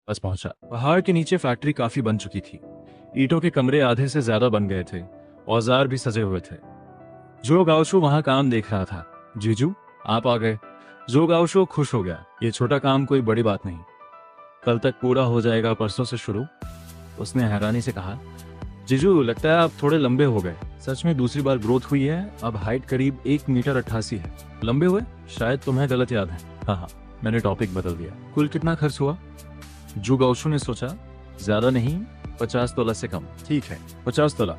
बस पहुंचा। पहाड़ के नीचे फैक्ट्री काफी बन चुकी थी। ईंटों के कमरे आधे से ज्यादा बन गए थे। औजार भी सजे हुए थे। जो गाओशु वहां काम देख रहा था। जीजू, आप आ गए। जो गाओशु खुश हो गया। ये छोटा काम कोई बड़ी बात नहीं, कल तक पूरा हो जाएगा, परसों से शुरू। उसने हैरानी से कहा, जीजू लगता है आप थोड़े लंबे हो गए। सच में दूसरी बार ग्रोथ हुई है। अब हाइट करीब 1 मीटर 88 है। लंबे हुए? शायद तुम्हें गलत याद है। हाँ, मैंने टॉपिक बदल दिया। कुल कितना खर्च हुआ? जू गाओशु ने सोचा, ज्यादा नहीं, 50 तोला से कम। ठीक है, 50 तोला।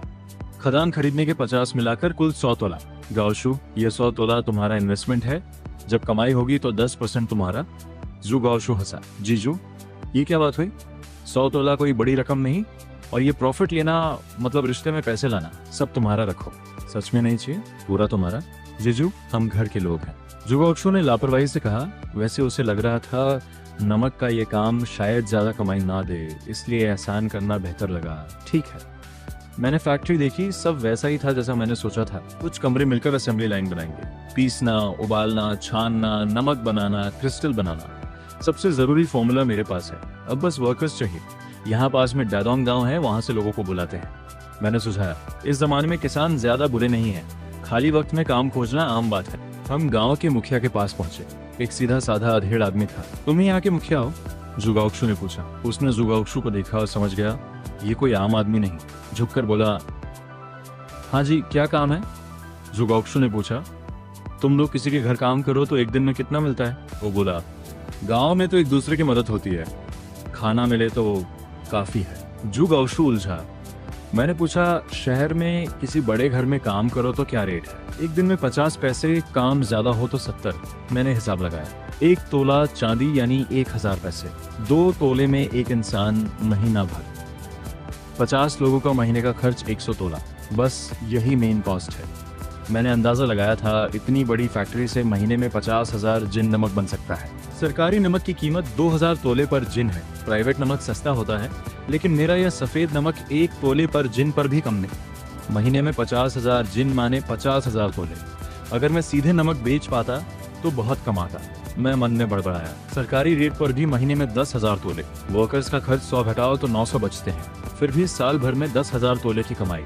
खदान खरीदने के 50 मिलाकर कुल 100 तोला। गाओशु, ये 100 तोला तुम्हारा इन्वेस्टमेंट है। जब कमाई होगी तो 10% तुम्हारा। जू गाओशु हंसा। जीजू, ये क्या बात हुई? 100 तोला कोई बड़ी रकम नहीं, और ये प्रॉफिट लेना मतलब रिश्ते में पैसे लाना, सब तुम्हारा रखो। सच में नहीं चाहिए? पूरा तुम्हारा। जीजू, हम घर के लोग हैं। जू गाओशु ने लापरवाही से कहा। वैसे उसे लग रहा था नमक का ये काम शायद ज्यादा कमाई ना दे, इसलिए एहसान करना बेहतर लगा। ठीक है, मैंने फैक्ट्री देखी, सब वैसा ही था जैसा मैंने सोचा था। कुछ कमरे मिलकर असेंबली लाइन बनाएंगे। पीसना, उबालना, छानना, नमक बनाना, क्रिस्टल बनाना, सबसे जरूरी फॉर्मूला मेरे पास है। अब बस वर्कर्स चाहिए। यहाँ पास में डादोंग गांव है, वहां से लोगों को बुलाते हैं। मैंने सुझाया, इस जमाने में किसान ज्यादा बुरे नहीं है, खाली वक्त में काम खोजना आम बात है। हम गांव के मुखिया के पास पहुंचे। एक सीधा साधा अधेड़ आदमी था। तुम ही यहाँ के मुखिया हो? जू गाओशु ने पूछा। उसने जू गाओशु को देखा और समझ गया ये कोई आम आदमी नहीं। झुककर बोला, हाँ जी, क्या काम है? जू गाओशु ने पूछा। तुम लोग किसी के घर काम करो तो एक दिन में कितना मिलता है? वो बोला, गांव में तो एक दूसरे की मदद होती है, खाना मिले तो काफी है। जू गाओशु उलझा। मैंने पूछा, शहर में किसी बड़े घर में काम करो तो क्या रेट है? एक दिन में 50 पैसे, काम ज्यादा हो तो 70। मैंने हिसाब लगाया। 1 तोला चांदी यानी 1000 पैसे। 2 तोले में एक इंसान महीना भर। 50 लोगों का महीने का खर्च 100 तोला। बस यही मेन कॉस्ट है। मैंने अंदाजा लगाया था इतनी बड़ी फैक्ट्री से महीने में 50,000 जिन नमक बन सकता है। सरकारी नमक की कीमत 2000 तोले पर जिन है। प्राइवेट नमक सस्ता होता है, लेकिन मेरा यह सफेद नमक 1 तोले पर जिन पर भी कम नहीं। महीने में 50,000 जिन माने 50,000 तोले। अगर मैं सीधे नमक बेच पाता तो बहुत कमाता। मैं मन में बड़बड़ाया। सरकारी रेट पर भी महीने में 10,000 तोले। वर्कर्स का खर्च 100 घटाओ तो 900 बचते हैं। फिर भी साल भर में 10,000 तोले की कमाई।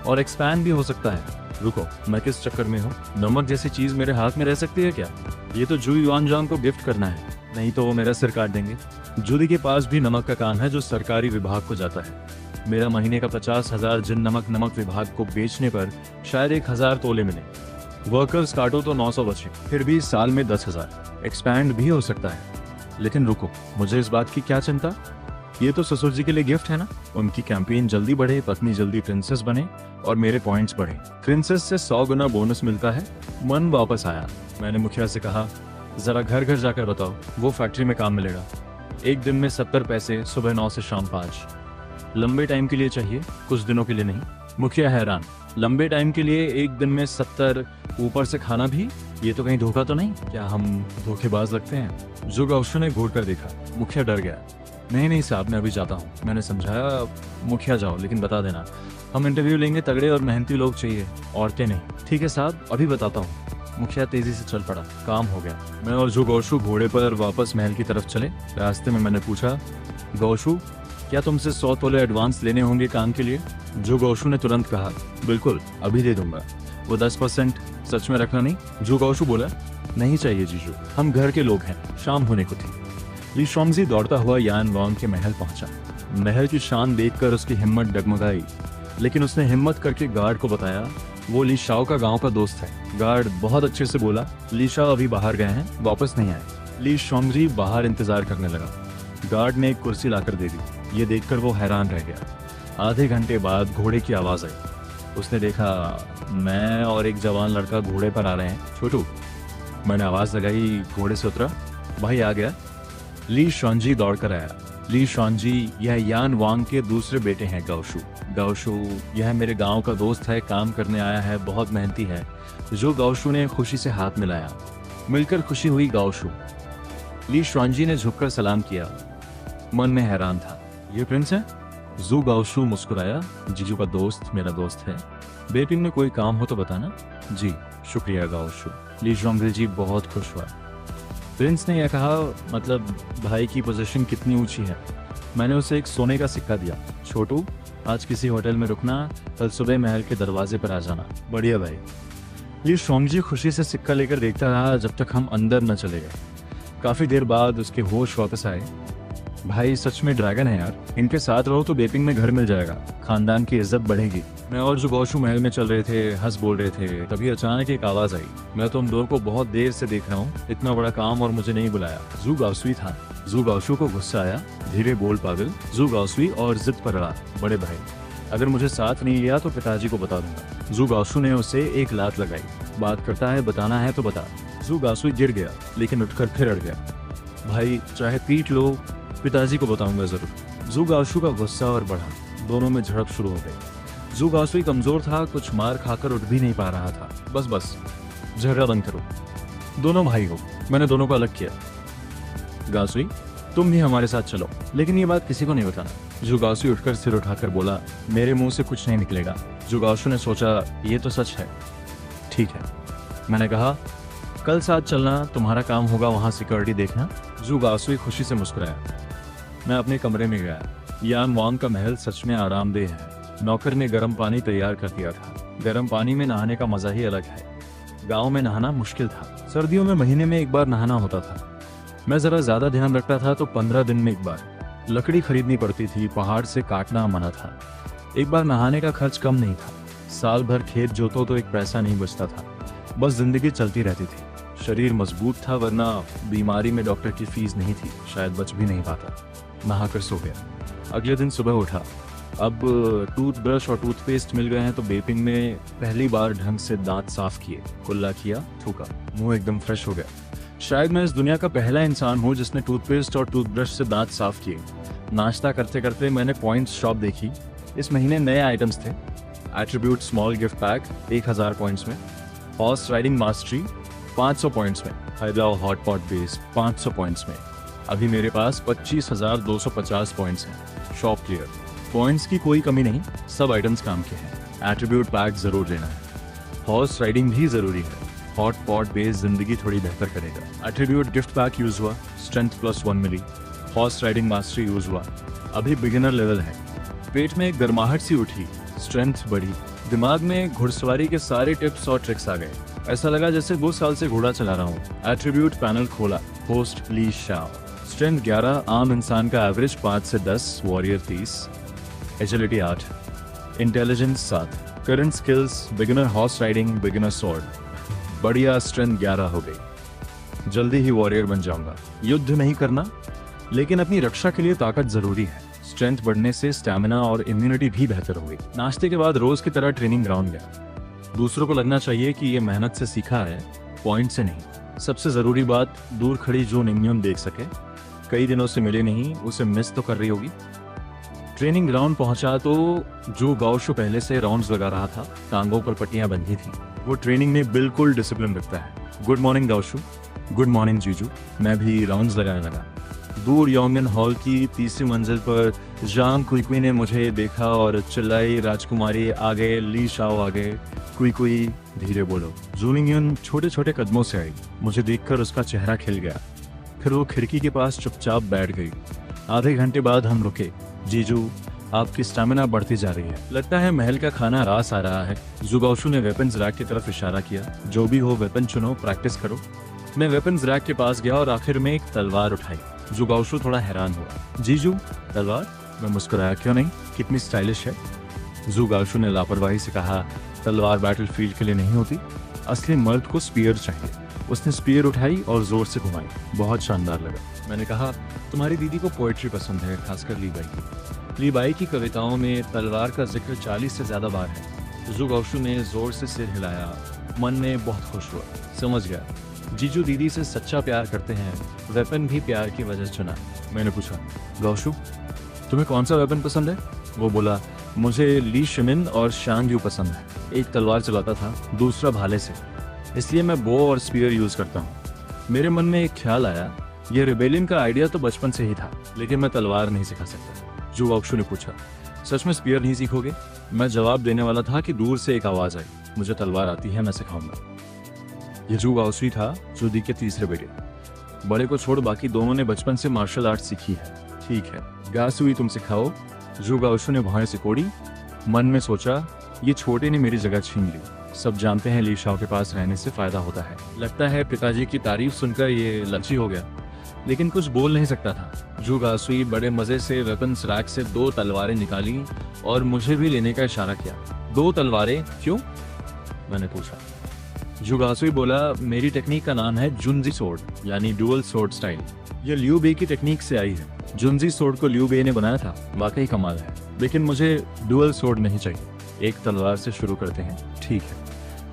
और एक्सपैंड भी हो सकता है। रुको, मैं किस चक्कर में हूँ? नमक जैसी चीज मेरे हाथ में रह सकती है क्या? ये तो जू युआनजांग को गिफ्ट करना है, नहीं तो वो मेरा सिर काट देंगे। जूली के पास भी नमक का कान है जो सरकारी विभाग को जाता है। मेरा महीने का 50,000 जिन नमक विभाग को बेचने पर शायद 1000 तोले मिले। वर्कर्स काटो तो 900 बचे। फिर भी साल में 10,000। एक्सपैंड भी हो सकता है। लेकिन रुको, मुझे इस बात की क्या चिंता? ये तो ससुर जी के लिए गिफ्ट है ना। उनकी कैंपेन जल्दी बढ़े, पत्नी जल्दी प्रिंसेस बने और मेरे पॉइंट्स बढ़े। प्रिंसेस से 100 गुना बोनस मिलता है। मन वापस आया। मैंने मुखिया से कहा, जरा घर घर जाकर बताओ, वो फैक्ट्री में काम मिलेगा। एक दिन में 70 पैसे, सुबह 9 से शाम 5। लंबे टाइम के लिए चाहिए, कुछ दिनों के लिए नहीं। मुखिया हैरान। लंबे टाइम के लिए एक दिन में 70, ऊपर से खाना भी? ये तो कहीं धोखा तो नहीं? क्या हम धोखेबाज लगते हैं? जू गाओशु ने घूर कर देखा। मुखिया डर गया। नहीं साहब, मैं अभी जाता हूँ। मैंने समझाया, मुखिया जाओ, लेकिन बता देना हम इंटरव्यू लेंगे, तगड़े और मेहनती लोग चाहिए, औरतें नहीं। ठीक है साहब, अभी बताता हूँ। मुखिया तेजी से चल पड़ा। काम हो गया। मैं और जू गाओशु घोड़े पर वापस महल की तरफ चले। रास्ते में मैंने पूछा, गाओशु, क्या तुमसे 100 तोले एडवांस लेने होंगे काम के लिए? जू गाओशु ने तुरंत कहा, बिल्कुल, अभी दे दूंगा। वो 10% सच में रखना नहीं? जू गाओशु बोला, नहीं चाहिए जीजू, हम घर के लोग हैं। शाम होने को थी। ली शोंगजी दौड़ता हुआ यान वांग के महल पहुंचा। महल की शान देखकर उसकी हिम्मत डगमगाई, लेकिन उसने हिम्मत करके गार्ड को बताया वो ली शाओ का गांव का दोस्त है। गार्ड बहुत अच्छे से बोला, ली शाओ अभी बाहर गए हैं, वापस नहीं आए। ली शोंगजी बाहर इंतजार करने लगा। गार्ड ने एक कुर्सी लाकर दे दी। ये देखकर वो हैरान रह गया। आधे घंटे बाद घोड़े की आवाज आई। उसने देखा मैं और एक जवान लड़का घोड़े पर आ रहे हैं। छोटू, मैंने आवाज लगाई। घोड़े से उतरा। भाई आ गया। ली शोंगजी दौड़कर आया। ली शोंगजी, यह यान वांग के दूसरे बेटे हैं गाओशु। गाओशु, यह मेरे गांव का दोस्त है, काम करने आया है, बहुत मेहनती है। जो गाओशु ने खुशी से हाथ मिलाया। मिलकर खुशी हुई गाओशु। ली शोंगजी ने झुककर सलाम किया। मन में हैरान था, ये प्रिंस है? जू गाओशु मुस्कुराया। जीजू का दोस्त मेरा दोस्त है। बेपिंग में कोई काम हो तो बताना। जी शुक्रिया गाओशु। ली शोंगजी जी बहुत खुश हुआ। प्रिंस ने यह कहा, मतलब भाई की पोजीशन कितनी ऊंची है। मैंने उसे एक सोने का सिक्का दिया। छोटू, आज किसी होटल में रुकना, कल सुबह महल के दरवाजे पर आ जाना। बढ़िया भाई। ये शोंगजी खुशी से सिक्का लेकर देखता रहा जब तक हम अंदर न चले गए। काफी देर बाद उसके होश वापस आए। भाई सच में ड्रैगन है यार, इनके साथ रहो तो बेपिंग में घर मिल जाएगा, खानदान की इज्जत बढ़ेगी। मैं और जुगौशु महल में चल रहे थे, हंस बोल रहे थे, तभी अचानक एक आवाज आई। मैं तुम दोनों को बहुत देर से देख रहा हूँ, इतना बड़ा काम और मुझे नहीं बुलाया। जू गाओसुई था। जू गाओशु को गुस्सा आया। धीरे बोल पागल। जू गाओसुई और जिद पर अड़ा। बड़े भाई, अगर मुझे साथ नहीं लिया तो पिताजी को बता दूंगा। जू गाओशु ने उसे एक लात लगाई। बात करता है, बताना है तो बता। जू गाओसुई गिर गया, लेकिन उठकर फिर अड़ गया। भाई चाहे पीट लो, पिताजी को बताऊंगा जरूर। जू गाओशु का गुस्सा और बढ़ा। दोनों में झड़प शुरू हो गई। जू गाओसुई कमजोर था, कुछ मार खाकर उठ भी नहीं पा रहा था। बस झगड़ा बंद करो, दोनों भाई हो, मैंने दोनों को अलग किया। गाओसुई, तुम भी हमारे साथ चलो, लेकिन ये बात किसी को नहीं बताना। जू गाओसुई उठकर सिर उठाकर बोला, मेरे मुंह से कुछ नहीं निकलेगा। जू गाओशु ने सोचा, ये तो सच है। ठीक है, मैंने कहा, कल साथ चलना, तुम्हारा काम होगा वहां सिक्योरिटी देखना। जू गाओसुई खुशी से मुस्कुराया। मैं अपने कमरे में गया। यान वांग का महल सच में आरामदेह है। नौकर ने गर्म पानी तैयार कर दिया था। गर्म पानी में नहाने का मजा ही अलग है। गांव में नहाना मुश्किल था। सर्दियों में महीने में एक बार नहाना होता था। मैं जरा ज्यादा ध्यान रखता था तो 15 दिन में एक बार। लकड़ी खरीदनी पड़ती थी, पहाड़ से काटना मना था। एक बार नहाने का खर्च कम नहीं था। साल भर खेत जोतो तो एक पैसा नहीं बचता था। बस जिंदगी चलती रहती थी। शरीर मजबूत था, वरना बीमारी में डॉक्टर की फीस नहीं थी, शायद बच भी नहीं पाता। नहाकर सो गया। अगले दिन सुबह उठा। अब टूथब्रश और टूथपेस्ट मिल गए हैं तो बेपिंग में पहली बार ढंग से दांत साफ किए, कुल्ला किया, थूका। मुंह एकदम फ्रेश हो गया। शायद मैं इस दुनिया का पहला इंसान हूँ जिसने टूथपेस्ट और टूथब्रश से दांत साफ किए। नाश्ता करते करते मैंने पॉइंट्स शॉप देखी। इस महीने नए आइटम्स थे। Attribute small gift pack 1000 points में। हॉर्स राइडिंग मास्टरी 500 पॉइंट्स में। Hyderabad hot pot base 500 points में। अभी मेरे पास 25,250 पॉइंट्स हैं। Shop clear. पॉइंट्स की कोई कमी नहीं, सब आइटम्स काम के हैं। एट्रीब्यूट पैक जरूर लेना है। हॉर्स राइडिंग भी जरूरी है। हॉट पॉट बेस जिंदगी थोड़ी बेहतर करेगा। एट्रीब्यूट गिफ्ट पैक यूज हुआ, स्ट्रेंथ +1 मिली। हॉर्स राइडिंग मास्टरी यूज हुआ, अभी बिगिनर लेवल है। पेट में एक गर्माहट सी उठी, स्ट्रेंथ बढ़ी। दिमाग में घुड़सवारी के सारे टिप्स और ट्रिक्स आ गए। ऐसा लगा जैसे 2 साल से घोड़ा चला रहा हूँ। एट्रीब्यूट पैनल खोला। होस्ट ली शाओ। स्ट्रेंथ 11, आम इंसान का एवरेज 5 से 10, warrior 30, agility 8, intelligence 7, current skills beginner horse riding, beginner sword. बढ़िया, स्ट्रेंथ 11 हो गई। जल्दी ही वॉरियर बन जाऊंगा। युद्ध नहीं करना, लेकिन अपनी रक्षा के लिए ताकत जरूरी है। स्ट्रेंथ बढ़ने से स्टैमिना और इम्यूनिटी भी बेहतर होगी। नाश्ते के बाद रोज की तरह ट्रेनिंग ग्राउंड गया। दूसरों को लगना चाहिए कि ये मेहनत से सीखा है, पॉइंट से नहीं। सबसे जरूरी बात, दूर खड़ी जो निम्योन देख सके। कई दिनों से मिले नहीं, उसे मिस तो कर रही होगी। ट्रेनिंग ग्राउंड पहुंचा तो जो गाओशु पहले से राउंड्स लगा रहा था, टांगों पर पट्टियां बंधी थी। वो ट्रेनिंग में बिल्कुल डिसिप्लिन रखता है। गुड मॉर्निंग गाओशु। गुड मॉर्निंग जीजू। मैं भी राउंड्स लगाने लगा। दूर योंगन हॉल की 3री मंजिल पर जांग कुई ने मुझे देखा और चिल्लाई, राजकुमारी आ गए, ली शाओ आ गए। कुई धीरे बोलो। जूनिंग छोटे छोटे कदमों से आई। मुझे देखकर उसका चेहरा खिल गया। फिर वो खिड़की के पास चुपचाप बैठ गई। आधे घंटे बाद हम रुके। जीजू, आपकी स्टैमिना बढ़ती जा रही है। लगता है महल का खाना रास आ रहा है। जू गाओशु ने वेपन्स रैक की तरफ इशारा किया। जो भी हो, वेपन चुनो, प्रैक्टिस करो। मैं वेपन्स रैक के पास गया और आखिर में एक तलवार उठाई। जू गाओशु थोड़ा हैरान हुआ। जीजू, तलवार? मैं मुस्कुराया, क्यों नहीं, कितनी स्टाइलिश है। जू गाओशु ने लापरवाही से कहा, तलवार बैटलफील्ड के लिए नहीं होती, असली मर्द को स्पीयर चाहिए। उसने स्पीयर उठाई और जोर से घुमाई। बहुत शानदार लगा। मैंने कहा, तुम्हारी दीदी को पोएट्री पसंद है, खासकर लीबाई की। लीबाई की कविताओं में तलवार का जिक्र 40 से ज्यादा बार है। जू गाओशु ने जोर से सिर हिलाया। मन में बहुत खुश हुआ। समझ गया, जीजू दीदी से सच्चा प्यार करते हैं। वेपन भी प्यार की वजह चुना। मैंने पूछा, गाओशु, तुम्हें कौन सा वेपन पसंद है? वो बोला, मुझे ली शिमिन और शांग यू पसंद है। एक तलवार चलाता था, दूसरा भाले से, इसलिए मैं बो और स्पीयर यूज करता हूँ। मेरे मन में एक ख्याल आया, ये रिबेलियन का आइडिया तो बचपन से ही था, लेकिन मैं तलवार नहीं सिखा सकता। जू गाओशु ने पूछा, सच में स्पीयर नहीं सीखोगे? मैं जवाब देने वाला था कि दूर से एक आवाज आई, मुझे तलवार आती है, मैं सिखाऊंगा। ये जू गाओशु था, जू दी के 3रे बेटे। बड़े को छोड़ बाकी दोनों ने बचपन से मार्शल आर्ट सीखी है। ठीक है, गासुई तुम सिखाओ। जू गाओशू ने भौहें सिकोड़ी। मन में सोचा, ये छोटे ने मेरी जगह छीन ली। सब जानते हैं ली शाओ के पास रहने से फायदा होता है। लगता है पिताजी की तारीफ सुनकर ये लालची हो गया, लेकिन कुछ बोल नहीं सकता था। जू गासुई बड़े मजे से वेपन्स रैक से 2 तलवारें निकाली और मुझे भी लेने का इशारा किया। 2 तलवारें क्यों? मैंने पूछा। जू गासुई बोला, मेरी टेक्निक का नाम है जुनजी सोर्ड, यानी डुअल सोर्ड स्टाइल। ये लियू बे की टेक्निक से आई है। जुनजी सोर्ड को लियू बे ने बनाया था, वाकई कमाल है। लेकिन मुझे डुअल सोर्ड नहीं चाहिए। एक तलवार से शुरू करते हैं। ठीक है।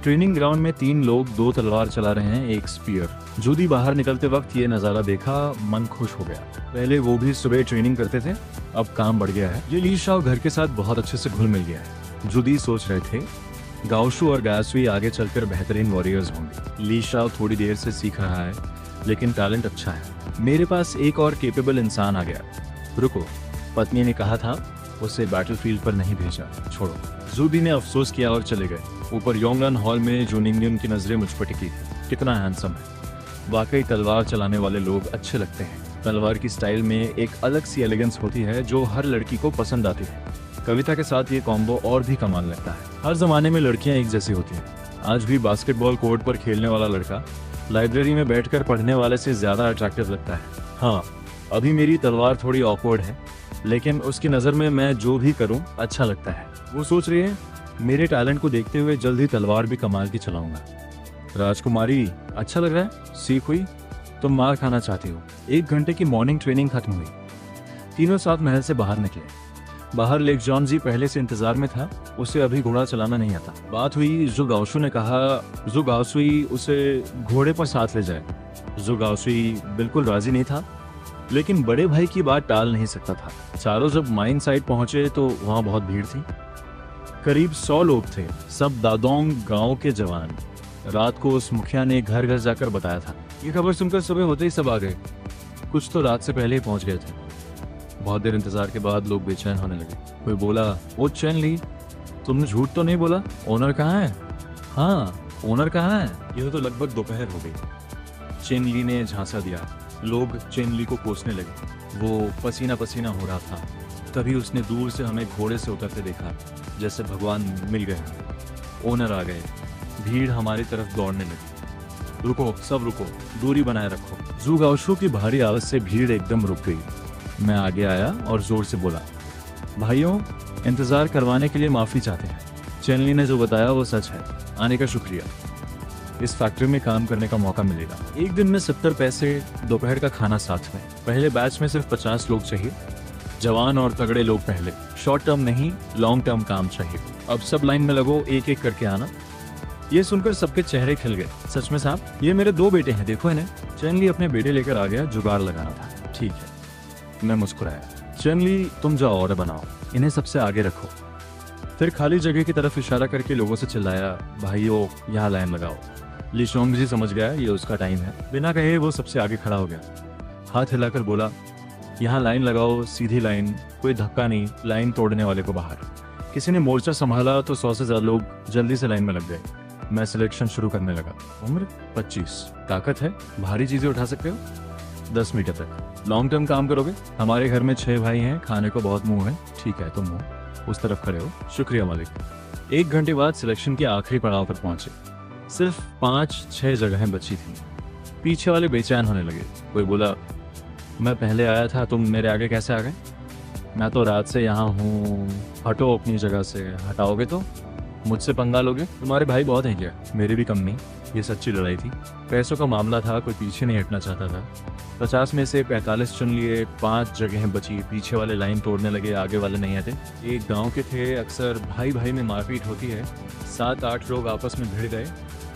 ट्रेनिंग ग्राउंड में 3 लोग 2 तलवार चला रहे हैं, एक स्पीयर। जूदी बाहर निकलते वक्त ये नज़ारा देखा, मन खुश हो गया। पहले वो भी सुबह ट्रेनिंग करते थे, अब काम बढ़ गया है। ये ली शाओ घर के साथ बहुत अच्छे से घुल मिल गया है। जूदी सोच रहे थे गाओशू और गासुई आगे चलकर बेहतरीन वॉरियर्स होंगे। ली शाओ थोड़ी देर से सीख रहा है, लेकिन टैलेंट अच्छा है। मेरे पास एक और केपेबल इंसान आ गया। रुको, पत्नी ने कहा था उसे बैटलफील्ड पर नहीं भेजा, छोड़ो। जूदी ने अफसोस किया और चले गए। ऊपर योंगन हॉल में जूनिंगन की नजरें मुझ पर टिकी थी। कितना हैंडसम है। वाकई तलवार चलाने वाले लोग अच्छे लगते हैं। तलवार की स्टाइल में एक अलग सी एलिगेंस होती है जो हर लड़की को पसंद आती है। कविता के साथ ये कॉम्बो और भी कमाल लगता है। हर जमाने में लड़कियां एक जैसी होती हैं। आज भी बास्केटबॉल कोर्ट पर खेलने वाला लड़का लाइब्रेरी में बैठकर पढ़ने वाले से ज्यादा अट्रैक्टिव लगता है। हाँ, अभी मेरी तलवार थोड़ी ऑकवर्ड है, लेकिन उसकी नज़र में मैं जो भी करूं अच्छा लगता है। वो सोच रही है मेरे टैलेंट को देखते हुए जल्द ही तलवार भी कमाल की चलाऊंगा। राजकुमारी, अच्छा लग रहा है? सीख हुई? तुम मार खाना चाहती हो। 1 घंटे की मॉर्निंग ट्रेनिंग खत्म हुई। तीनों साथ महल से बाहर निकले। बाहर लेक जॉन जी पहले से इंतजार में था, उसे अभी घोड़ा चलाना नहीं आता। बात हुई, जू गाओशू ने कहा जू गाओशुई उसे घोड़े पर साथ ले जाए। जू गाओशुई बिल्कुल राजी नहीं था, लेकिन बड़े भाई की बात टाल नहीं सकता था। चारों जब माइन साइड पहुंचे तो वहां बहुत भीड़ थी। करीब 100 लोग थे, सब दादोंग गांव के जवान। रात को उस मुखिया ने घर घर जाकर बताया था। ये खबर सुनकर सुबह होते ही सब आ गए। कुछ तो रात से पहले ही पहुंच गए थे। बहुत देर इंतजार के बाद लोग बेचैन होने लगे। कोई बोला, ओ चैन ली, तुमने झूठ तो नहीं बोला? ओनर कहाँ है? हाँ, ओनर कहाँ है? यह तो लगभग दोपहर हो गई। चेन ली ने झांसा दिया। लोग चेन ली को कोसने लगे। वो पसीना पसीना हो रहा था। तभी उसने दूर से हमें घोड़े से उतरते देखा, जैसे भगवान मिल गए। ओनर आ गए। भीड़ हमारी तरफ दौड़ने लगी। रुको, सब रुको, दूरी बनाए रखो। जू गाओशू की भारी आवाज से भीड़ एकदम रुक गई। मैं आगे आया और जोर से बोला, भाइयों, इंतजार करवाने के लिए माफी चाहते हैं। चेनली ने जो बताया वो सच है। आने का शुक्रिया। इस फैक्ट्री में काम करने का मौका मिलेगा। एक दिन में 70 पैसे, दोपहर का खाना साथ में। पहले बैच में सिर्फ 50 लोग चाहिए, जवान और तगड़े लोग पहले। शॉर्ट टर्म नहीं, लॉन्ग टर्म काम चाहिए। अब सब लाइन में लगो, एक एक करके आना। ये सुनकर सबके चेहरे खिल गए। सच में साहब, ये मेरे 2 बेटे हैं, देखो इन्हें। चेनली अपने बेटे लेकर आ गया। जुगाड़ लगाना था। ठीक है, मैं मुस्कुराया। चेनली, तुम जाओ ऑर्डर बनाओ, इन्हें सबसे आगे रखो। फिर खाली जगह की तरफ इशारा करके लोगों से चिल्लाया, भाइयों, यहाँ लाइन लगाओ। ली शोंग जी समझ गया ये उसका टाइम है। बिना कहे वो सबसे आगे खड़ा हो गया। हाथ हिलाकर बोला, यहाँ लाइन लगाओ, सीधी लाइन, कोई धक्का नहीं, लाइन तोड़ने वाले को बाहर। किसी ने मोर्चा संभाला तो 100 से ज्यादा लोग जल्दी से लाइन में लग गए। मैं सिलेक्शन शुरू करने लगा। उम्र 25, ताकत है, भारी चीजें उठा सकते हो, 10 मीटर तक। लॉन्ग टर्म काम करोगे? हमारे घर में 6 भाई हैं, खाने को बहुत मुंह है। ठीक है, तुम हो, उस तरफ खड़े हो। शुक्रिया मालिक। 1 घंटे बाद सिलेक्शन के आखिरी पड़ाव पर पहुंचे। सिर्फ 5-6 जगहें बची थी। पीछे वाले बेचैन होने लगे। कोई बोला, मैं पहले आया था, तुम मेरे आगे कैसे आ गए? मैं तो रात से यहाँ हूँ। हटो अपनी जगह से। हटाओगे तो मुझसे पंगा लोगे? तुम्हारे भाई बहुत हैं क्या? मेरे भी कम नहीं। ये सच्ची लड़ाई थी, पैसों का मामला था, कोई पीछे नहीं हटना चाहता था। 50 में से 45 चुन लिए। 5 जगहें बची। पीछे वाले लाइन तोड़ने लगे, आगे वाले नहीं आते। एक गांव के थे, अक्सर भाई भाई में मारपीट होती है। 7-8 लोग आपस में भिड़ गए।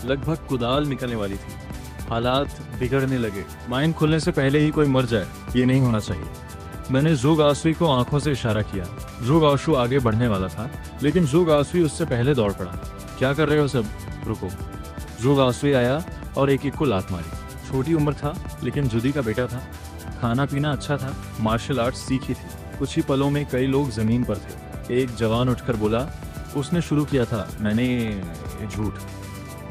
लगभग कुदाल निकलने वाली थी। हालात बिगड़ने लगे। माइन खुलने से पहले ही कोई मर जाए, ये नहीं होना चाहिए। मैंने जू गाओशुई को आंखों से इशारा किया। जू गाओशु आगे बढ़ने वाला था, लेकिन जू गाओशुई उससे पहले दौड़ पड़ा। क्या कर रहे हो सब? रुको। जू गाओशुई आया और एक एक को लात मारी। छोटी उम्र था, लेकिन जुदी का बेटा था। खाना पीना अच्छा था, मार्शल आर्ट्स सीखी थी। कुछ ही पलों में कई लोग जमीन पर थे। एक जवान उठकर बोला, उसने शुरू किया था। मैंने झूठ।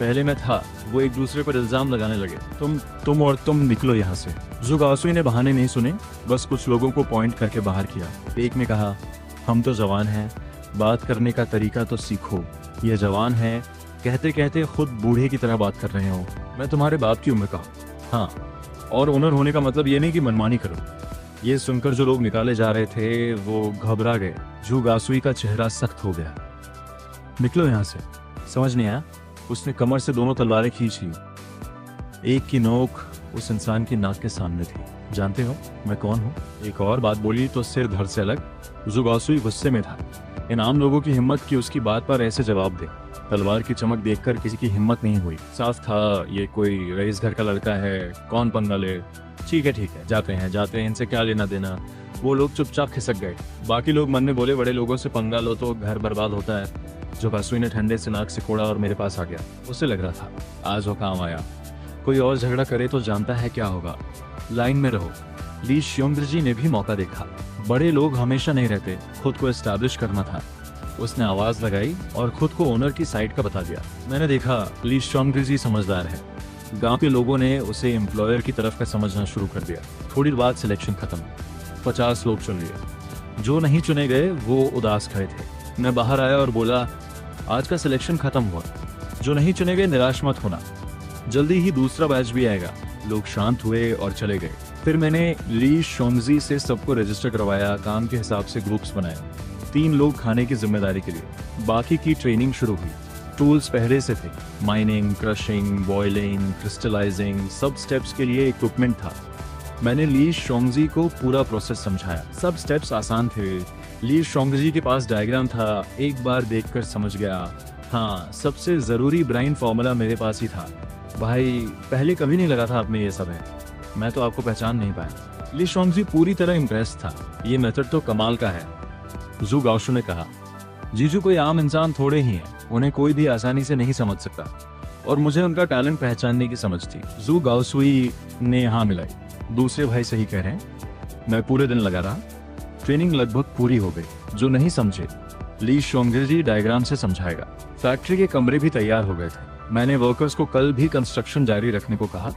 पहले मैं था, वो एक दूसरे पर इल्जाम लगाने लगे। तुम निकलो यहाँ से। जू गाओसुई ने बहाने नहीं सुने, बस कुछ लोगों को पॉइंट करके बाहर किया। एक ने कहा, हम तो जवान हैं, बात करने का तरीका तो सीखो। ये जवान है, कहते कहते खुद बूढ़े की तरह बात कर रहे हो। मैं तुम्हारे बाप की उम्र का हूं। हाँ, और ओनर होने का मतलब ये नहीं कि मनमानी करो। ये सुनकर जो लोग निकाले जा रहे थे वो घबरा गए। जू गाओसुई का चेहरा सख्त हो गया। निकलो यहाँ से। समझ नहीं आया? उसने कमर से दोनों तलवारें खींच ली। एक की नोक उस इंसान की नाक के सामने थी। जानते हो मैं कौन हूँ? एक और बात बोली तो सिर धड़ से अलग। जू गाओसुई गुस्से में था। इन आम लोगों की हिम्मत की उसकी बात पर ऐसे जवाब दे। तलवार की चमक देखकर किसी की हिम्मत नहीं हुई। साफ था ये कोई रईस घर का लड़का है, कौन पंगा ले। ठीक है, जाते हैं, इनसे क्या लेना देना। वो लोग चुपचाप खिसक गए। बाकी लोग मन में बोले, बड़े लोगों से पंगा लो तो घर बर्बाद होता है। जो गाओसुई ने ठंडे से नाक से कोड़ा और मेरे पास आ गया। उसे लग रहा था आज वो काम आया। कोई और झगड़ा करे तो जानता है क्या होगा। लाइन में रहो। ली श्योंगजी ने भी मौका देखा। बड़े लोग हमेशा नहीं रहते, खुद को एस्टैब्लिश करना था। उसने आवाज लगाई और खुद को ओनर की साइड का बता दिया। मैंने देखा ली श्योंगजी समझदार है। गांव के लोगों ने उसे एम्प्लॉयर की तरफ का समझना शुरू कर दिया। थोड़ी बाद सिलेक्शन खत्म। 50 लोग चुन लिए। जो नहीं चुने गए वो उदास खड़े थे। मैं बाहर आया और बोला, आज का सिलेक्शन खत्म हुआ। जो नहीं चुने गए निराश मत होना, जल्दी ही दूसरा बैच भी आएगा। लोग शांत हुए और चले गए। फिर मैंने ली श्योंगजी से सबको रजिस्टर करवाया, काम के हिसाब से ग्रुप्स बनाए। 3 लोग खाने की जिम्मेदारी के लिए। बाकी की ट्रेनिंग शुरू हुई। टूल्स पहले से थे। माइनिंग, क्रशिंग, बॉयलिंग, क्रिस्टलाइजिंग, सब स्टेप्स के लिए इक्विपमेंट था। मैंने ली श्योंगजी को पूरा प्रोसेस समझाया। सब स्टेप्स आसान थे। ली श्योंगजी के पास डायग्राम था, एक बार देखकर समझ गया। हाँ, सबसे जरूरी ब्राइन फॉर्मूला मेरे पास ही था। भाई पहले कभी नहीं लगा था आप में ये सब है। मैं तो आपको पहचान नहीं पाया। ली श्योंगजी पूरी तरह इम्प्रेस था। ये मेथड तो कमाल का है। जू गाओसुई ने कहा, जीजू कोई आम इंसान थोड़े ही हैं, उन्हें कोई भी आसानी से नहीं समझ सकता और मुझे उनका टैलेंट पहचानने की समझ थी। जू गाओसुई ने हाँ मिलाई। दूसरे भाई सही कह रहे हैं। मैं पूरे दिन लगा रहा। ट्रेनिंग लगभग पूरी हो गई। जो नहीं समझे ली श्योंगजी डायग्राम से समझाएगा। फैक्ट्री के कमरे भी तैयार हो गए थे। मैंने वर्कर्स को कल भी कंस्ट्रक्शन जारी रखने को कहा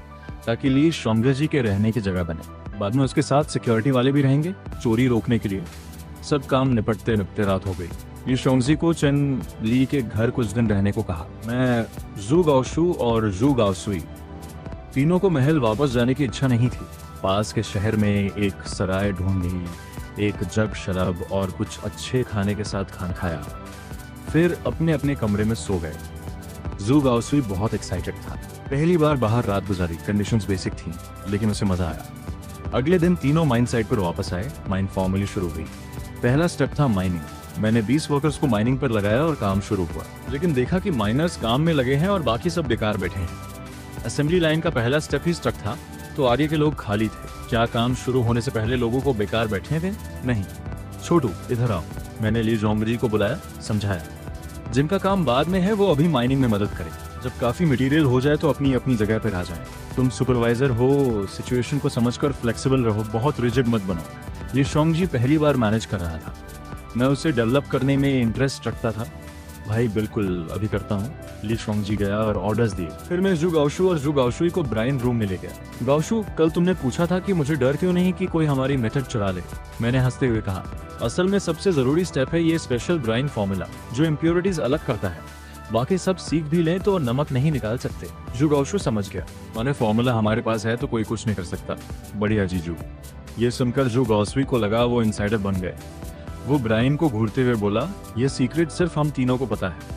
ताकि ली श्योंगजी के रहने की जगह बने। बाद में उसके साथ सिक्योरिटी वाले भी रहेंगे, चोरी रोकने के लिए। सब काम निपटते रात हो गई। ली श्योंगजी को चेन ली के घर कुछ दिन रहने को कहा। मैं, जू गाओशु और जू गाओसुई तीनों को महल वापस जाने की इच्छा नहीं थी। पास के शहर में एक सराय ढूंढी, एक जग शराब और कुछ अच्छे खाने के साथ खाना खाया। फिर अपने अपने कमरे में सो गए। जू गाओसुई बहुत एक्साइटेड था। पहली बार बाहर रात गुजारी। कंडीशंस बेसिक थी लेकिन उसे मजा आया। अगले दिन तीनों माइन साइट पर वापस आए। माइन फॉर्मली शुरू हुई। पहला स्टेप था माइनिंग। मैंने 20 वर्कर्स को माइनिंग पर लगाया और काम शुरू हुआ। लेकिन देखा कि माइनर्स काम में लगे हैं और बाकी सब बेकार बैठे हैं। असेंबली लाइन का पहला स्टेप ही स्टक था तो आगे के लोग खाली थे। क्या काम शुरू होने से पहले लोगों को बेकार बैठे थे? नहीं। छोटू इधर आओ। मैंने ली श्योंगजी को बुलाया, समझाया। जिनका काम बाद में है वो अभी माइनिंग में मदद करें। जब काफी मटेरियल हो जाए तो अपनी अपनी जगह पर आ जाए। तुम सुपरवाइजर हो, सिचुएशन को समझकर फ्लेक्सिबल रहो, बहुत रिजिड मत बनो। ली श्योंगजी पहली बार मैनेज कर रहा था। मैं उसे डेवलप करने में इंटरेस्ट रखता था। भाई बिल्कुल, अभी करता हूँ। ली श्योंगजी गया और ऑर्डर्स दिए। फिर मैं जू गाओशु और जू गाओसुई को ब्राइन रूम में ले गया। गाओशु, कल तुमने पूछा था कि मुझे डर क्यों नहीं कि कोई हमारी मेथड चुरा ले। मैंने हंसते हुए कहा, असल में सबसे जरूरी स्टेप है ये स्पेशल ब्राइन फॉर्मूला जो इम्प्योरिटीज अलग करता है। बाकी सब सीख भी लें तो नमक नहीं निकाल सकते। जू गाओशु समझ गया। माने फॉर्मूला हमारे पास है तो कोई कुछ नहीं कर सकता। बढ़िया जीजू। ये सुनकर जू गाओसुई को लगा वो इनसाइडर बन गए। वो ब्राइन को घूरते हुए बोला, ये सीक्रेट सिर्फ हम तीनों को पता है।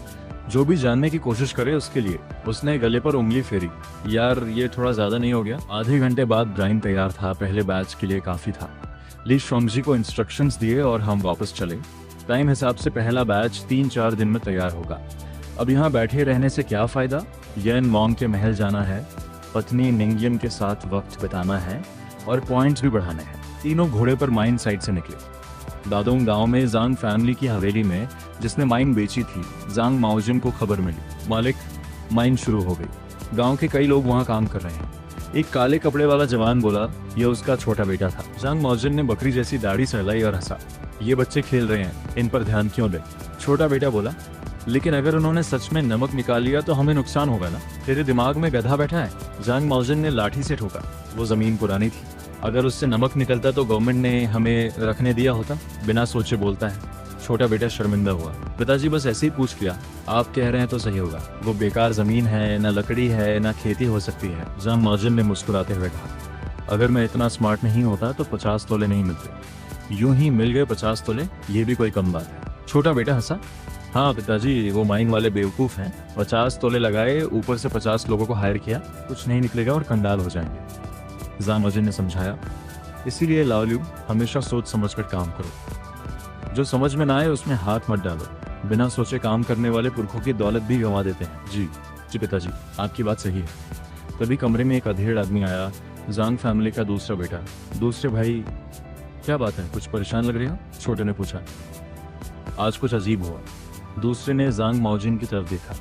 जो भी जानने की कोशिश करे उसके लिए। उसने गले पर उंगली फेरी। यार ये थोड़ा ज्यादा नहीं हो गया? आधे घंटे बाद ब्राइन तैयार था। पहले बैच के लिए काफी था। ली श्योंगजी को इंस्ट्रक्शंस दिए और हम वापस चले। टाइम हिसाब से पहला बैच 3-4 दिन में तैयार होगा। अब यहाँ बैठे रहने से क्या फायदा? येन मोंग के महल जाना है, पत्नी निंगयन के साथ वक्त बिताना है और पॉइंट्स भी बढ़ाने हैं। तीनों घोड़े पर माइन साइड से निकले। दादोंग गांव में जांग फैमिली की हवेली में जिसने माइन बेची थी, जांग माओजिन को खबर मिली, मालिक माइन शुरू हो गई। गांव के कई लोग वहां काम कर रहे हैं। एक काले कपड़े वाला जवान बोला यह उसका छोटा बेटा था। जांग माओजिन ने बकरी जैसी दाढ़ी सहलाई और हंसा। ये बच्चे खेल रहे हैं, इन पर ध्यान क्यों दे? छोटा बेटा बोला, लेकिन अगर उन्होंने सच में नमक निकाल लिया तो हमें नुकसान होगा ना। तेरे दिमाग में गधा बैठा है। जांग माउजन ने लाठी से ठोका। वो जमीन पुरानी थी, अगर उससे नमक निकलता तो गवर्नमेंट ने हमें रखने दिया होता। बिना सोचे बोलता है। छोटा बेटा शर्मिंदा हुआ। पिताजी बस ऐसे ही पूछ लिया, आप कह रहे हैं तो सही होगा। वो बेकार जमीन है, ना लकड़ी है, ना खेती हो सकती है। जांग माउजन ने मुस्कुराते हुए कहा, अगर मैं इतना स्मार्ट नहीं होता तो 50 तोले नहीं मिलते। यूं ही मिल गए 50 तोले, ये भी कोई कम बात है। छोटा बेटा हंसा। हाँ पिताजी, वो माइन वाले बेवकूफ़ हैं। 50 तोले लगाए, ऊपर से 50 लोगों को हायर किया, कुछ नहीं निकलेगा और कंगाल हो जाएंगे। जांग माउजन ने समझाया, इसीलिए लाओलियू, हमेशा सोच समझ कर काम करो। जो समझ में ना आए उसमें हाथ मत डालो। बिना सोचे काम करने वाले पुरखों की दौलत भी गंवा देते हैं। जी पिताजी, आपकी बात सही है। तभी कमरे में एक अधेड़ आदमी आया। जांग फैमिली का दूसरा बेटा। दूसरे भाई, क्या बात है, कुछ परेशान लग रही हो? छोटे ने पूछा। आज कुछ अजीब हुआ। दूसरे ने जांग माउजिन की तरफ देखा।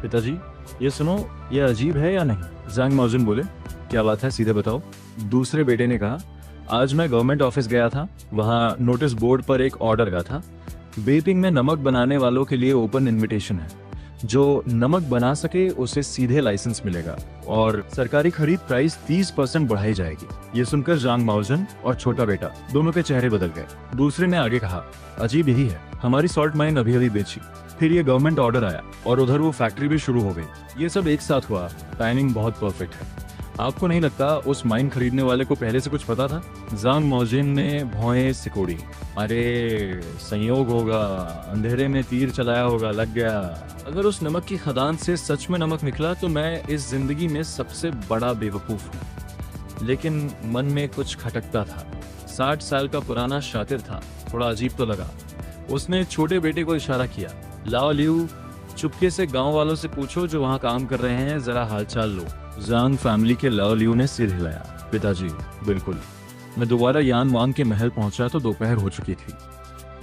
पिताजी, ये सुनो, ये अजीब है या नहीं? जांग माउजिन बोले, क्या बात है, सीधे बताओ। दूसरे बेटे ने कहा, आज मैं गवर्नमेंट ऑफिस गया था, वहाँ नोटिस बोर्ड पर एक ऑर्डर का था। वेपिंग में नमक बनाने वालों के लिए ओपन इनविटेशन है। जो नमक बना सके उसे सीधे लाइसेंस मिलेगा और सरकारी खरीद प्राइस 30% बढ़ाई जाएगी। ये सुनकर जांग माउजन और छोटा बेटा दोनों के चेहरे बदल गए। दूसरे ने आगे कहा, अजीब यही है, हमारी सॉल्ट माइन अभी अभी बेची, फिर ये गवर्नमेंट ऑर्डर आया और उधर वो फैक्ट्री भी शुरू हो गई। ये सब एक साथ हुआ। टाइमिंग बहुत परफेक्ट है। आपको नहीं लगता उस माइन खरीदने वाले को पहले से कुछ पता था? जांग माउजिन ने भौएं सिकोड़ी। अरे संयोग होगा, अंधेरे में तीर चलाया होगा, लग गया। अगर उस नमक की खदान से सच में नमक निकला तो मैं इस जिंदगी में सबसे बड़ा बेवकूफ हूँ। लेकिन मन में कुछ खटकता था। 60 साल का पुराना शातिर था, थोड़ा अजीब तो लगा। उसने छोटे बेटे को इशारा किया, लाओलियू, चुपके से गांव वालों से पूछो जो वहाँ काम कर रहे हैं, जरा हालचाल लो। जांग फैमिली के लाओलियू ने सिर हिलाया। पिताजी, बिल्कुल। मैं दोबारा यान वांग के महल पहुंचा तो दोपहर हो चुकी थी।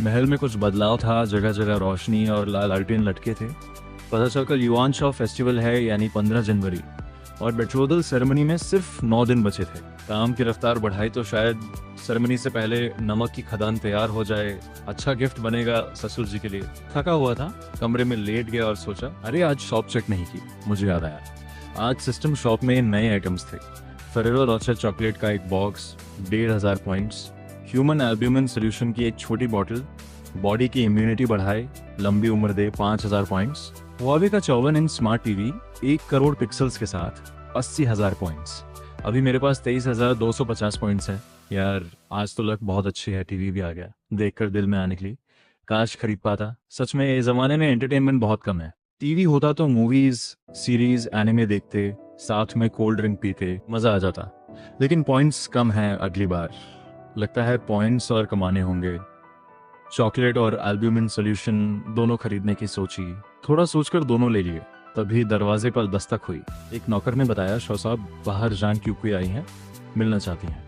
महल में कुछ बदलाव था, जगह जगह रोशनी और लाल लालटेन लटके थे। पता चलकर युआन शाओ फेस्टिवल है, यानी 15 जनवरी, और बेट्रोदल सेरेमनी में सिर्फ 9 दिन बचे थे। काम की रफ्तार बढ़ाई तो शायद सेरेमनी से पहले नमक की खदान तैयार हो जाए। अच्छा गिफ्ट बनेगा ससुर जी के लिए। थका हुआ था, कमरे में लेट गया और सोचा, अरे आज शॉप चेक नहीं की। मुझे याद आया, आज सिस्टम शॉप में नए आइटम्स थे। फेरेरो रोचर चॉकलेट का एक box, 1500 points, human albumin solution की एक छोटी बॉटल, बॉडी की इम्यूनिटी बढ़ाए, लंबी उम्र दे, 5000 पॉइंट्स, हुआवे का 54 inch smart TV 1 crore pixels के साथ, 80,000 पॉइंट्स। अभी मेरे पास 23,250 पॉइंट्स है। यार आज तो लक बहुत अच्छी है, टीवी भी आ गया। देखकर दिल में आने के लिए, काश खरीद पाता। सच में इस जमाने में एंटरटेनमेंट बहुत कम है। टीवी होता तो मूवीज, सीरीज, एनिमे देखते, साथ में कोल्ड ड्रिंक पीते, मजा आ जाता। लेकिन पॉइंट्स कम हैं। अगली बार लगता है पॉइंट्स और कमाने होंगे। चॉकलेट और एल्ब्यूमिन सोल्यूशन दोनों खरीदने की सोची। थोड़ा सोचकर दोनों ले लिए। तभी दरवाजे पर दस्तक हुई। एक नौकर ने बताया, शो साहब, बाहर जांग क्यूकी आई हैं, मिलना चाहती हैं।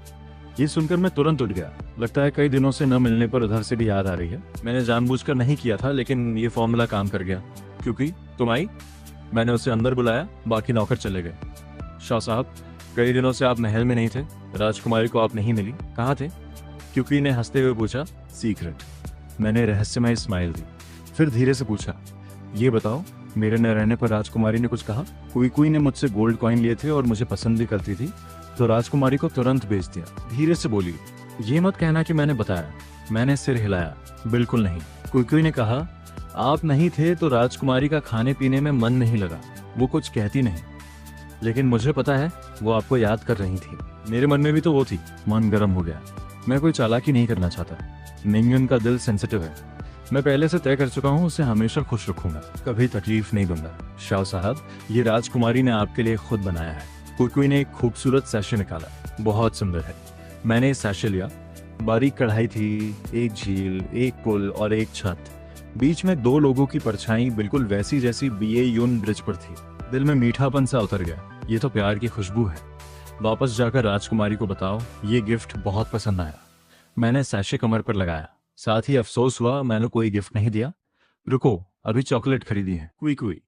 ये सुनकर मैं तुरंत उठ गया। लगता है कई दिनों से न मिलने पर उधर से भी याद आ रही है। मैंने जानबूझकर नहीं किया था, लेकिन ये फॉर्मूला काम कर गया। क्योंकि तुम आई, मैंने उसे अंदर बुलाया, बाकी नौकर चले गए। शाह साहब, कई दिनों से आप महल में नहीं थे, राजकुमारी को आप नहीं मिली, कहाँ थे? क्यूकी ने हंसते हुए पूछा। सीक्रेट। मैंने रहस्यमय स्माइल दी। फिर धीरे से पूछा, ये बताओ, मेरे न रहने पर राजकुमारी ने कुछ कहा? कुई ने मुझसे गोल्ड कॉइन लिए थे और मुझे पसंद भी करती थी, तो राजकुमारी को तुरंत भेज दिया। धीरे से बोली, ये मत कहना कि मैंने बताया। मैंने सिर हिलाया, बिल्कुल नहीं। कुई ने कहा, आप नहीं थे तो राजकुमारी का खाने पीने में मन नहीं लगा, वो कुछ कहती नहीं। लेकिन मुझे पता है वो आपको याद कर रही थी। मेरे मन में भी तो वो थी। मन गर्म हो गया। मैं कोई चालाकी नहीं करना चाहता। मिंगन का दिल सेंसिटिव है। मैं पहले से तय कर चुका हूँ, उसे हमेशा खुश रखूंगा, कभी तकलीफ नहीं दूंगा। शाह साहब, ये राजकुमारी ने आपके लिए खुद बनाया है। कुई ने एक खूबसूरत सैशे निकाला। बहुत सुंदर है। मैंने सैशे लिया। बारीक कढ़ाई थी, एक झील, एक पुल और एक छत। बीच में 2 लोगों की परछाई बिल्कुल वैसी जैसी बीए यून ब्रिज पर थी। दिल में मीठापन सा उतर गया। ये तो प्यार की खुशबू है। वापस जाकर राजकुमारी को बताओ, ये गिफ्ट बहुत पसंद आया। मैंने सैशे कमर पर लगाया। साथ ही अफसोस हुआ मैंने कोई गिफ्ट नहीं दिया। रुको, अभी चॉकलेट खरीदी है। कुई।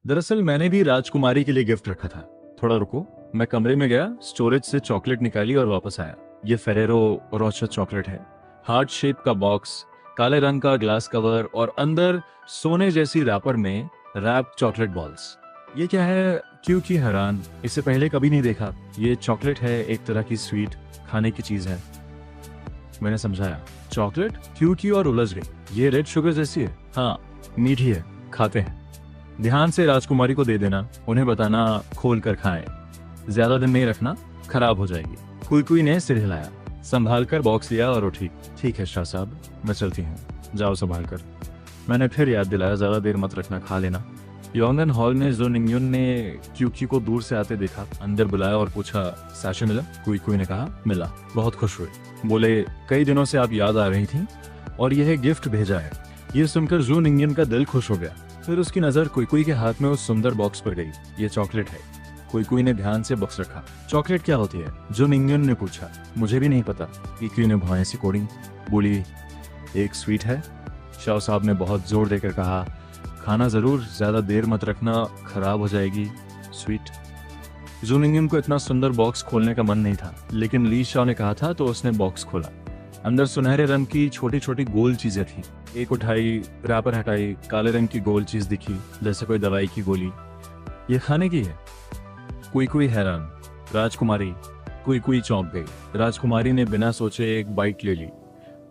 दरअसल मैंने भी राजकुमारी के लिए गिफ्ट रखा था। थोड़ा रुको। मैं कमरे में गया, स्टोरेज से चॉकलेट निकाली और वापस आया। ये फेरेरो रोचर चॉकलेट है। हार्ट शेप का बॉक्स, काले रंग का ग्लास कवर और अंदर सोने जैसी रैपर में रैप चॉकलेट बॉल्स। ये क्या है? क्योंकि हैरान, इससे पहले कभी नहीं देखा। ये चॉकलेट है, एक तरह की स्वीट खाने की चीज है। मैंने समझाया, चॉकलेट? क्योंकि और उलझ गई। ये रेड शुगर जैसी है। हाँ, मीठी है, खाते हैं। ध्यान से राजकुमारी को दे देना, उन्हें बताना खोल कर खाएं। ज्यादा दिन नहीं रखना, खराब हो जाएगी। कुई ने सिर हिलाया, संभाल कर बॉक्स लिया और उठी। ठीक है शाह साहब, मैं चलती हूँ, जाओ संभाल कर। मैंने फिर याद दिलाया, ज्यादा देर मत रखना, खा लेना। योंगन हॉल में जो निंगयुन ने क्यूकी को दूर से आते देखा, अंदर बुलाया और पूछा, सैशे मिला? कुई ने कहा, मिला। बहुत खुश हुए। बोले, कई दिनों से आप याद आ रही थी और यह गिफ्ट भेजा है। ये सुनकर जो निंगयुन का दिल खुश हो गया। फिर उसकी नजर कुई के हाथ में उस सुंदर बॉक्स पर गई। ये चॉकलेट है। कुई ने ध्यान से बॉक्स रखा। चॉकलेट क्या होती है? जो निंगयुन ने पूछा। मुझे भी नहीं पता। क्यूकी ने भौएं सी कोड़ी। बोली, एक स्वीट है। शाह साहब ने बहुत जोर देकर कहा, खाना जरूर, ज्यादा देर मत रखना, खराब हो जाएगी। स्वीट। जो निंगयुन को इतना सुंदर बॉक्स खोलने का मन नहीं था, लेकिन ली शाह ने कहा था तो उसने बॉक्स खोला। अंदर सुनहरे रंग की छोटी छोटी गोल चीजें थी। एक उठाई, रैपर हटाई, काले रंग की गोल चीज दिखी, जैसे कोई दवाई की गोली। ये खाने की है? कुई हैरान। राजकुमारी। कुई चौंक गई। राजकुमारी ने बिना सोचे एक बाइट ले ली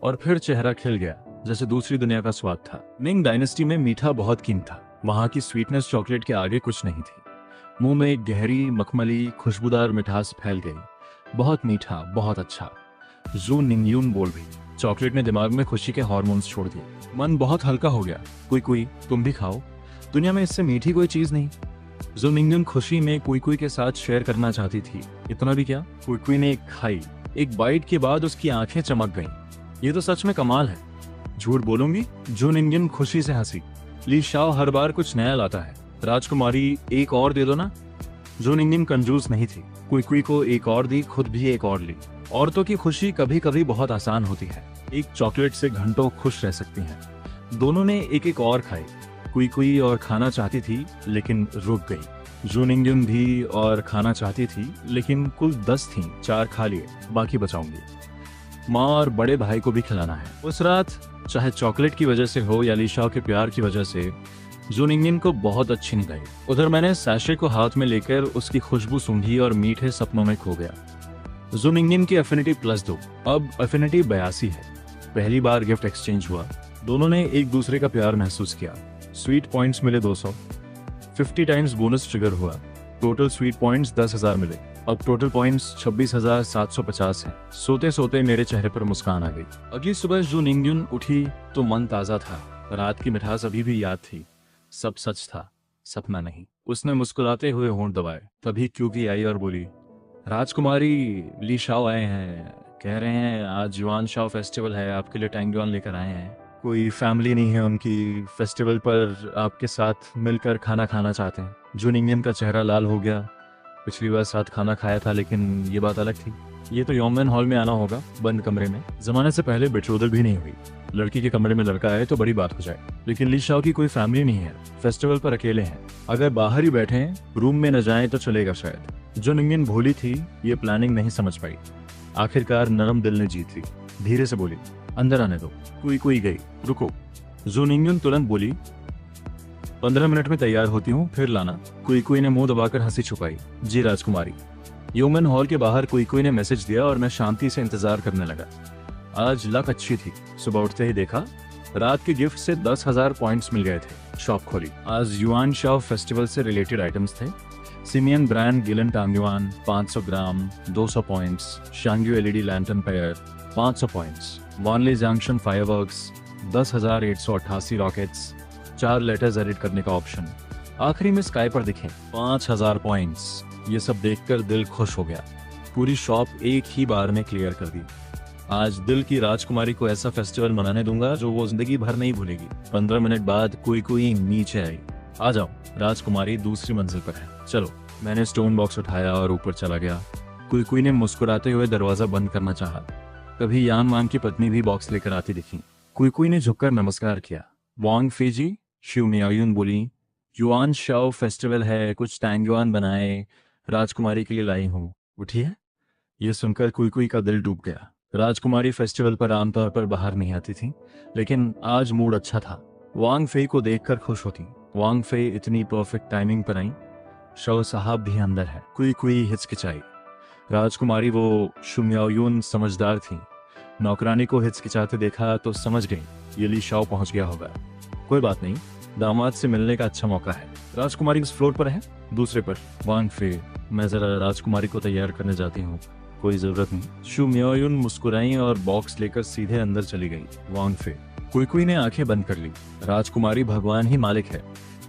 और फिर चेहरा खिल गया, जैसे दूसरी दुनिया का स्वाद था। मिंग डायनेस्टी में मीठा बहुत कीमत था। वहां की स्वीटनेस चॉकलेट के आगे कुछ नहीं थी। मुंह में एक गहरी मखमली खुशबूदार मिठास फैल गई। बहुत मीठा, बहुत अच्छा। जू निंगयुन बोल रही। चॉकलेट ने दिमाग में खुशी के हार्मोन्स छोड़ दिए। मन बहुत हल्का हो गया। कुई तुम भी खाओ, दुनिया में इससे मीठी कोई चीज नहीं। जो निंगयुन खुशी में कुई के साथ शेयर करना चाहती थी। इतना भी क्या, कुई ने एक खाई। एक बाइट के बाद उसकी आंखें चमक गईं। ये तो सच में कमाल है। झूठ बोलूंगी? जो निंगयुन खुशी से हंसी। ली शाओ हर बार कुछ नया लाता है। राजकुमारी, एक और दे दो ना। जो निंगयुन कंजूस नहीं थी। कुई को एक और दी, खुद भी एक और ली। औरतों की खुशी कभी कभी बहुत आसान होती है। एक चॉकलेट से घंटों खुश रह सकती हैं। दोनों ने एक एक और खाई। कुई और खाना चाहती थी लेकिन रुक गई। जो निंगयुन भी और खाना चाहती थी, लेकिन कुल 10 थीं। 4 खा लिए, बाकी बचाऊंगी। माँ और बड़े भाई को भी खिलाना है। उस रात, चाहे चॉकलेट की वजह से हो या ली शाओ के प्यार की वजह से, जो निंगयुन को बहुत अच्छी नहीं लगी। उधर मैंने सैशे को हाथ में लेकर उसकी खुशबू सूंघी और मीठे सपनों में खो गया। जो निंगयुन की एफिनिटी +2, अब एफिनिटी 82 है। पहली बार गिफ्ट एक्सचेंज हुआ। दोनों ने एक दूसरे का प्यार महसूस किया। स्वीट पॉइंट्स मिले 200। 50 टाइम्स बोनस ट्रिगर हुआ। टोटल स्वीट पॉइंट्स 10,000 मिले। अब टोटल पॉइंट्स 26,750 हैं। सोते सोते मेरे चेहरे पर मुस्कान आ गई। अगली सुबह जो निंगयुन उठी तो मन ताजा था। रात की मिठास अभी भी याद थी। सब सच था, सपना नहीं। उसने मुस्कुराते हुए होंठ दबाए। तभी क्यूकी आई और बोली, राजकुमारी, ली शाओ आए हैं। कह रहे हैं आज युआन शाओ फेस्टिवल है, आपके लिए टैंगयुआन लेकर आए हैं। कोई फैमिली नहीं है उनकी, फेस्टिवल पर आपके साथ मिलकर खाना खाना चाहते हैं। जो निंगयुन का चेहरा लाल हो गया। पिछली बार साथ खाना खाया था, लेकिन ये बात अलग थी। ये तो योंगन हॉल में आना होगा, बंद कमरे में। जमाने से पहले बेट्रोदल भी नहीं हुई। लड़की के कमरे में लड़का आए तो बड़ी बात हो जाए। लेकिन ली शाओ की कोई फैमिली नहीं है, फेस्टिवल पर अकेले हैं। अगर बाहर ही बैठे हैं, रूम में न जाएं तो चलेगा शायद। जो निंगयुन भोली थी, ये प्लानिंग नहीं समझ पाई। आखिरकार नरम दिल ने जीत ली। धीरे से बोली, अंदर आने दो। कुई गई। रुको। जो निंगयुन तुरंत बोली, 15 मिनट में तैयार होती हूँ, फिर लाना। कुई ने मुंह दबाकर हंसी छुपाई। जी राजकुमारी। योंगन हॉल के बाहर कुई ने मैसेज दिया और मैं शांति से इंतजार करने लगा। आज लक अच्छी थी। सुबह उठते ही देखा, रात के गिफ्ट से 10,000 पॉइंट्स मिल गए थे। शॉप खोली। आज युआन शाओ फेस्टिवल से रिलेटेड आइटम्स थे। सिमियन ब्रांड गिलन टांगयुआन 500 ग्राम 200 पॉइंट्स। शांग्यू एलईडी लैंटर्न पेयर 500 पॉइंट्स। वॉनली junction fireworks 10,888 rockets. 4 letters edit करने का ऑप्शन। आखिरी में स्काई पर दिखे 5,000 पॉइंट्स। ये सब देखकर दिल खुश हो गया। पूरी शॉप एक ही बार में क्लियर कर दी। आज दिल की राजकुमारी को ऐसा फेस्टिवल मनाने दूंगा जो वो जिंदगी भर नहीं भूलेगी। 15 मिनट बाद कुई नीचे आई। आ जाओ, राजकुमारी दूसरी मंजिल पर है, चलो। मैंने स्टोन बॉक्स उठाया और ऊपर चला गया। कुई ने मुस्कुराते हुए दरवाजा बंद करना चाहा। कभी यान वांग की पत्नी भी बॉक्स लेकर आती दिखी। कुई ने झुककर नमस्कार किया। वांग फीजी, शिव मियायुन बोली, युआन शाओ फेस्टिवल है, कुछ टैंगयुआन बनाए, राजकुमारी के लिए लाई हूँ। उठिए। ये सुनकर कुई का दिल डूब गया। राजकुमारी फेस्टिवल पर आमतौर पर बाहर नहीं आती थी, लेकिन आज मूड अच्छा था। वांग फे को देखकर खुश होती। वांग फे इतनी परफेक्ट टाइमिंग पर आई। शो साहब भी अंदर है। कोई कोई हिचकिचाई। राजकुमारी वो शुम्याओयुन समझदार थी। नौकरानी को हिचकिचाते देखा तो समझ गई ये ली शाओ पहुंच गया होगा। कोई बात नहीं, दामाद से मिलने का अच्छा मौका है। राजकुमारी उस फ्लोर पर है, दूसरे पर। वांग फे, मैं जरा राजकुमारी को तैयार करने जाती हूँ। कोई जरूरत नहीं। शु म्योयुन मुस्कुराई और बॉक्स लेकर सीधे अंदर चली गई। वांग फे, कुई ने आंखें बंद कर ली। राजकुमारी भगवान ही मालिक है।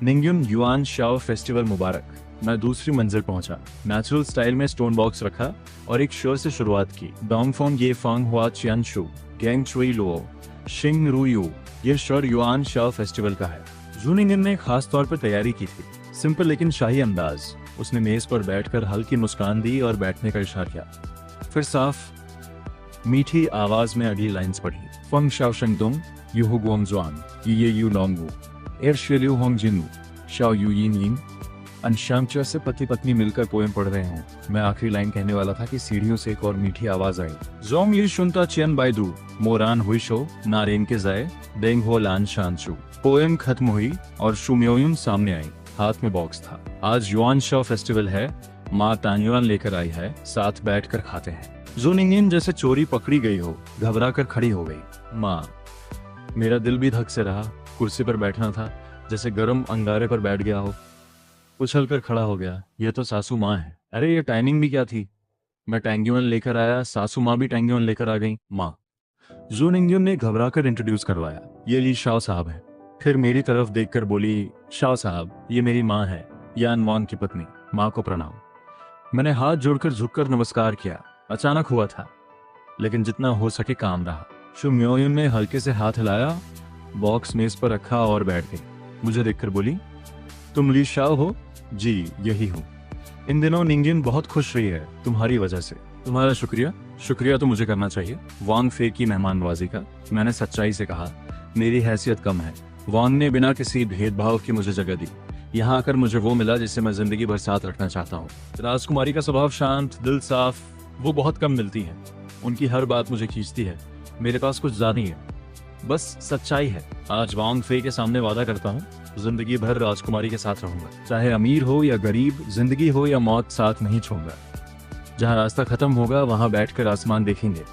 निंग्युन युआन शाओ फेस्टिवल मुबारक। मैं दूसरी मंजिल पहुंचा। नेचुरल स्टाइल में स्टोन बॉक्स रखा और एक शो से शुरुआत की। डोंगफोंग ये फांग हुआ चियान शु, गैंग चुई लो, शिंग रू यू। ये शोर युआन शाओ फेस्टिवल का है। जू निंग्युन ने खास तौर पर तैयारी की थी। सिंपल लेकिन शाही अंदाज। उसने मेज पर बैठकर हल्की मुस्कान दी और बैठने का इशारा किया। फिर साफ मीठी आवाज में अगली लाइंस पढ़ी। फंग शाओ शंगदोंग, यू हो गुआंग जुआन, ये यू लोंगू, एर शेलियो होंग जिनू, शाओ यू यिन यिन। अनशांगचा से पति पत्नी मिलकर पोएम पढ़ रहे हैं। मैं आखिरी लाइन कहने वाला था कि सीढ़ियों से एक और मीठी आवाज आई। जोम ये शुनता चियन बाइदू, मोरान हुई शो, नारेन के जाए, डेंग हो लान शानचू। पोएम खत्म हुई और शुम्योयुन सामने आई। हाथ में बॉक्स था। आज युआन शाओ फेस्टिवल है, माँ तान्युआन लेकर आई है, साथ बैठकर खाते हैं। जो निंगिन जैसे चोरी पकड़ी गई हो, घबरा कर खड़ी हो गई। माँ, मेरा दिल भी धक से रहा। कुर्सी पर बैठना था, जैसे गर्म अंगारे पर बैठ गया हो। उछल कर खड़ा हो गया। ये तो सासू माँ है। अरे ये टाइमिंग भी क्या थी। मैं टैंग्युअन लेकर आया, सासू माँ भी टैंग्युअन लेकर आ गई। माँ, जू निंग्युन ने घबरा कर इंट्रोड्यूस करवाया। ये ली शाओ साहब है। फिर मेरी तरफ देखकर बोली, शाओ साहब, ये मेरी माँ है, यान वांग की पत्नी। माँ को प्रणाम। मैंने हाथ जोड़कर झुककर नमस्कार किया। अचानक हुआ था, लेकिन जितना हो सके काम रहा। शु म्योयुन ने हल्के से हाथ हिलाया, बॉक्स मेज पर रखा और बैठ गई। मुझे देखकर बोली, तुम ली शाओ हो? जी, यही हूँ। इन दिनों निंगिन बहुत खुश रही है तुम्हारी वजह से। तुम्हारा शुक्रिया। शुक्रिया तो मुझे करना चाहिए वांग फे की मेहमाननवाजी का। मैंने सच्चाई से कहा, मेरी हैसियत कम है। वांग ने बिना किसी भेदभाव की मुझे जगह दी। यहाँ आकर मुझे वो मिला जिसे मैं जिंदगी भर साथ रखना चाहता हूँ। राजकुमारी का स्वभाव शांत, दिल साफ, वो बहुत कम मिलती है। उनकी हर बात मुझे खींचती है। मेरे पास कुछ ज्यादा नहीं है, बस सच्चाई है। आज वांग फे के सामने वादा करता हूँ, जिंदगी भर राजकुमारी के साथ रहूंगा। चाहे अमीर हो या गरीब, जिंदगी हो या मौत, साथ नहीं छोड़ूंगा। जहाँ रास्ता खत्म होगा वहां बैठकर आसमान देखेंगे।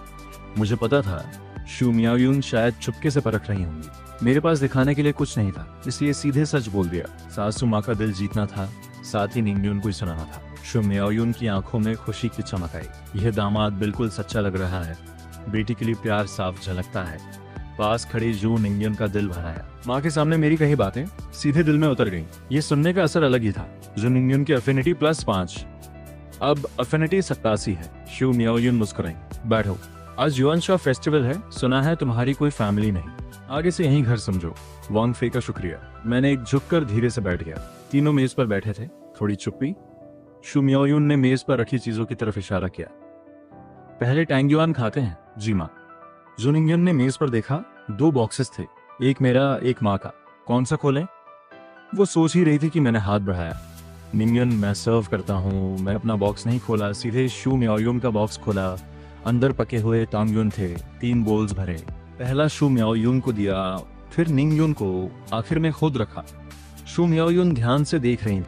मुझे पता था शु म्योयुन शायद चुपके से परख रही होंगी। मेरे पास दिखाने के लिए कुछ नहीं था, इसलिए सीधे सच बोल दिया। सासू माँ का दिल जीतना था, साथ ही निंग्युन को सुनाना था। शु म्योयुन की आंखों में खुशी की चमक आई। यह दामाद बिल्कुल सच्चा लग रहा है। बेटी के लिए प्यार साफ झलकता है। पास खड़ी जू निंग्युन का दिल भराया। माँ के सामने मेरी कही बातें सीधे दिल में उतर गईं। ये सुनने का असर अलग ही था। जू निंग्युन की अफिनिटी +5, अब अफिनिटी 87 है। शु म्योयुन मुस्कुराई। बैठो, आज युआन शाओ फेस्टिवल है। सुना है तुम्हारी कोई फैमिली नहीं, आगे से यहीं घर समझो। वांग फे का शुक्रिया। मैंने एक झुककर धीरे से बैठ गया। तीनों मेज पर बैठे थे। थोड़ी चुप्पी। शु म्योयुन ने मेज पर रखी चीजों की तरफ इशारा किया। पहले टैंग्युआन खाते हैं। जी माँ। जू निंग्युन ने मेज पर देखा। 2 बॉक्सेस थे, एक मेरा एक माँ का। कौन सा खोलें? वो सोच ही रही थी कि मैंने हाथ बढ़ाया। निंग्युन, मैं सर्व करता हूँ। मैं अपना बॉक्स नहीं खोला, सीधे शु म्योयुन का बॉक्स खोला। अंदर पके हुए टांग्युन थे। 3 बोल्स भरे। पहला शु म्योयुन को दिया, फिर निंग्युन को, आखिर में खुद रखा। शु म्योयुन ध्यान से देख रही थी।